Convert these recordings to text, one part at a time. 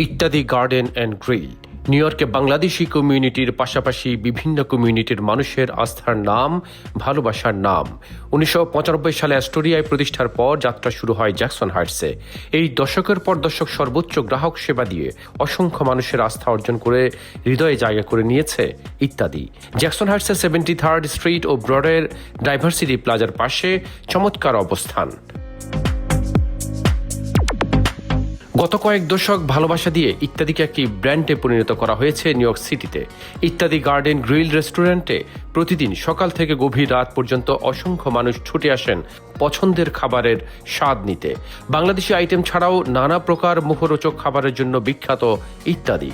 ইত্যাদি garden and grill new ইয়র্কে বাংলাদেশি কমিউনিটির পাশাপাশি বিভিন্ন কমিউনিটির মানুষের আস্থার নাম, ভালোবাসার নাম। 1995 সালে অ্যাস্টোরিয়ায় প্রতিষ্ঠার পর যাত্রা শুরু হয় জ্যাকসন হাইটসে। এই দশকের পর দশক সর্বোচ্চ গ্রাহক সেবা দিয়ে অসংখ্য মানুষের আস্থা অর্জন করে হৃদয়ে জায়গা করে নিয়েছে ইত্যাদি। জ্যাকসন হাইটসের 73rd স্ট্রিট ও ব্রডওয়ের ডাইভার্সিটি প্লাজার পাশে চমৎকার অবস্থান। গত কয়েক দশক ভালোবাসা দিয়ে ইত্যাদিকে একটি ব্র্যান্ডে পরিণত করা হয়েছে নিউ ইয়র্ক সিটিতে। ইত্যাদি গার্ডেন গ্রিল রেস্টুরেন্টে প্রতিদিন সকাল থেকে গভীর রাত পর্যন্ত অসংখ্য মানুষ ছুটে আসেন পছন্দের খাবারের স্বাদ নিতে। বাংলাদেশি আইটেম ছাড়াও নানা প্রকার মুখরোচক খাবারের জন্য বিখ্যাত ইত্যাদি।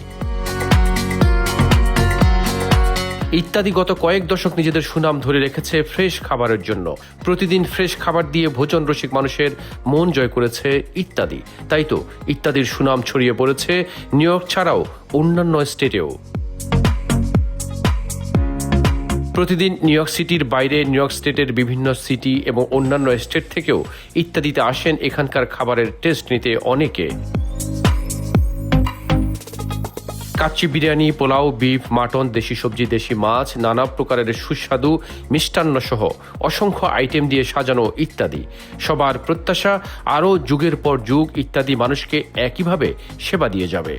ইত্যাদি গত কয়েক দশক নিজেদের সুনাম ধরে রেখেছে ফ্রেশ খাবারের জন্য। প্রতিদিন ফ্রেশ খাবার দিয়ে ভোজন রসিক মানুষের মন জয় করেছে ইত্যাদি। তাই তো ইত্যাদির সুনাম ছড়িয়ে পড়েছে নিউ ইয়র্ক ছাড়াও অন্যান্য স্টেটেও। প্রতিদিন নিউ ইয়র্ক সিটির বাইরে নিউ ইয়র্ক স্টেটের বিভিন্ন সিটি এবং অন্যান্য স্টেট থেকেও ইত্যাদিতে আসেন এখানকার খাবারের টেস্ট নিতে অনেকে। কাচ্চি বিরিয়ানি, পোলাও, বিফ, মাটন, দেশি সবজি, দেশি মাছ, নানা প্রকারের সুস্বাদু মিষ্টান্ন সহ অসংখ্য আইটেম দিয়ে সাজানো ইত্যাদি। সবার প্রত্যাশা আরও যুগের পর যুগ ইত্যাদি মানুষকে একইভাবে সেবা দিয়ে যাবে।